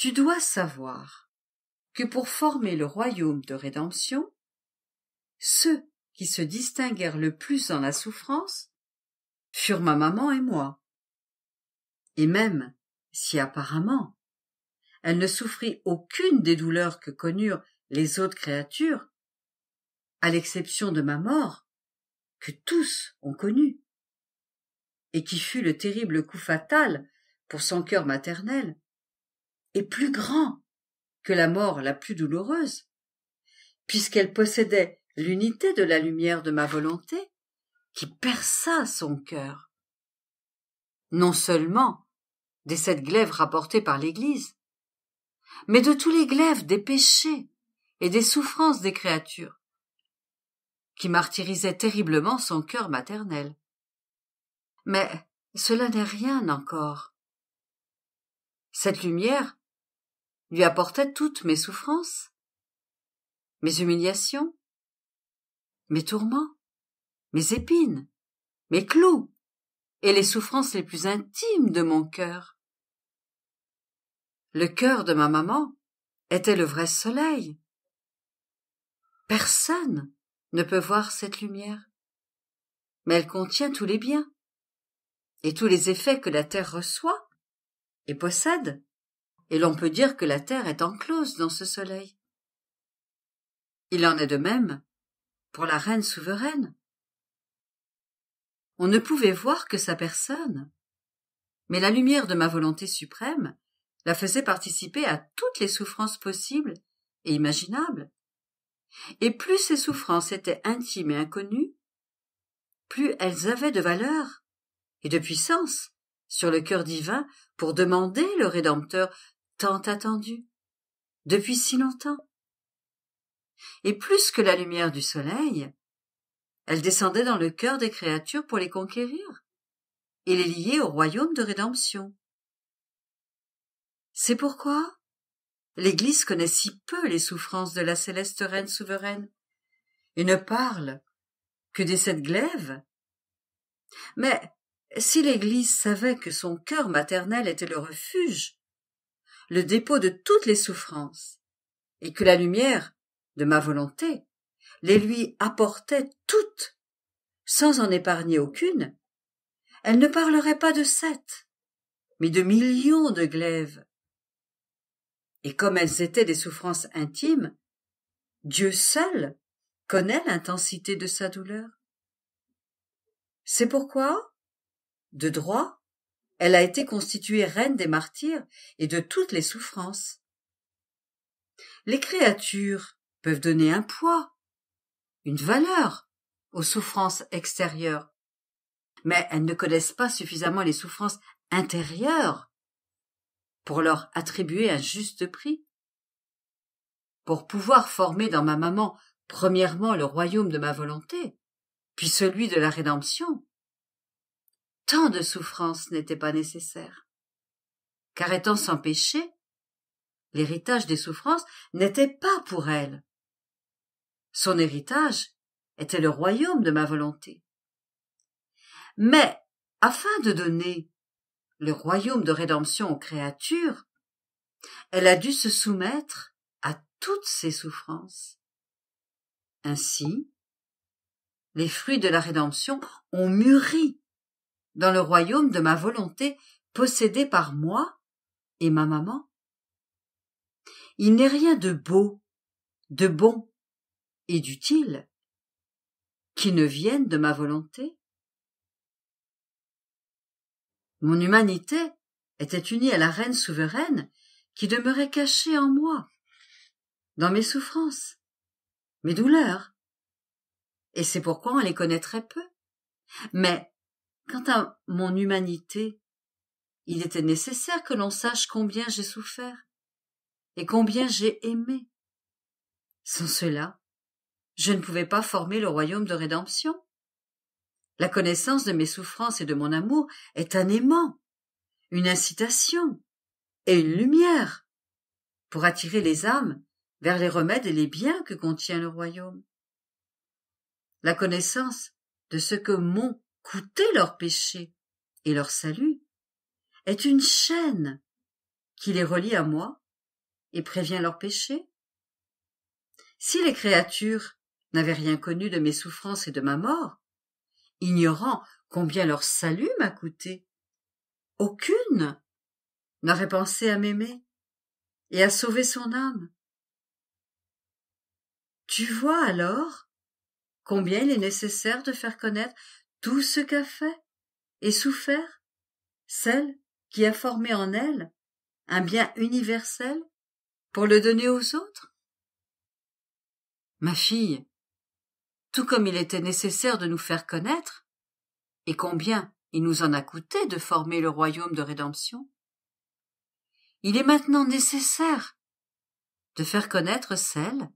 Tu dois savoir que pour former le royaume de rédemption, ceux qui se distinguèrent le plus dans la souffrance furent ma maman et moi. Et même si apparemment elle ne souffrit aucune des douleurs que connurent les autres créatures, à l'exception de ma mort, que tous ont connue, et qui fut le terrible coup fatal pour son cœur maternel, et plus grand que la mort la plus douloureuse, puisqu'elle possédait l'unité de la lumière de ma volonté, qui perça son cœur. Non seulement des 7 glaives rapportés par l'Église, mais de tous les glaives des péchés et des souffrances des créatures, qui martyrisaient terriblement son cœur maternel. Mais cela n'est rien encore. Cette lumière lui apportait toutes mes souffrances, mes humiliations, mes tourments, mes épines, mes clous, et les souffrances les plus intimes de mon cœur. Le cœur de ma maman était le vrai soleil. Personne ne peut voir cette lumière, mais elle contient tous les biens et tous les effets que la terre reçoit et possède, et l'on peut dire que la terre est enclose dans ce soleil. Il en est de même pour la reine souveraine. On ne pouvait voir que sa personne, mais la lumière de ma volonté suprême la faisait participer à toutes les souffrances possibles et imaginables. Et plus ces souffrances étaient intimes et inconnues, plus elles avaient de valeur et de puissance sur le cœur divin pour demander le Rédempteur tant attendu, depuis si longtemps. Et plus que la lumière du soleil, elle descendait dans le cœur des créatures pour les conquérir et les lier au royaume de rédemption. C'est pourquoi l'Église connaît si peu les souffrances de la céleste reine souveraine et ne parle que des 7 glaives. Mais si l'Église savait que son cœur maternel était le refuge, le dépôt de toutes les souffrances, et que la lumière de ma volonté les lui apportait toutes, sans en épargner aucune, elle ne parlerait pas de 7, mais de millions de glaives. Et comme elles étaient des souffrances intimes, Dieu seul connaît l'intensité de sa douleur. C'est pourquoi, de droit, elle a été constituée reine des martyrs et de toutes les souffrances. Les créatures peuvent donner un poids, une valeur aux souffrances extérieures, mais elles ne connaissent pas suffisamment les souffrances intérieures pour leur attribuer un juste prix. Pour pouvoir former dans ma maman premièrement le royaume de ma volonté, puis celui de la rédemption, tant de souffrances n'étaient pas nécessaires, car étant sans péché, l'héritage des souffrances n'était pas pour elle. Son héritage était le royaume de ma volonté. Mais, afin de donner le royaume de rédemption aux créatures, elle a dû se soumettre à toutes ces souffrances. Ainsi, les fruits de la rédemption ont mûri dans le royaume de ma volonté possédé par moi et ma maman. Il n'est rien de beau, de bon et d'utile qui ne vienne de ma volonté. Mon humanité était unie à la reine souveraine qui demeurait cachée en moi, dans mes souffrances, mes douleurs, et c'est pourquoi on les connaît très peu. Mais, quant à mon humanité, il était nécessaire que l'on sache combien j'ai souffert et combien j'ai aimé. Sans cela, je ne pouvais pas former le royaume de rédemption. La connaissance de mes souffrances et de mon amour est un aimant, une incitation et une lumière pour attirer les âmes vers les remèdes et les biens que contient le royaume. La connaissance de ce que m'ont coûté leurs péchés et leur salut est une chaîne qui les relie à moi et prévient leurs péchés? Si les créatures n'avaient rien connu de mes souffrances et de ma mort, ignorant combien leur salut m'a coûté, aucune n'aurait pensé à m'aimer et à sauver son âme. Tu vois alors combien il est nécessaire de faire connaître tout ce qu'a fait et souffert celle qui a formé en elle un bien universel pour le donner aux autres? Ma fille, tout comme il était nécessaire de nous faire connaître, et combien il nous en a coûté de former le royaume de rédemption, il est maintenant nécessaire de faire connaître celle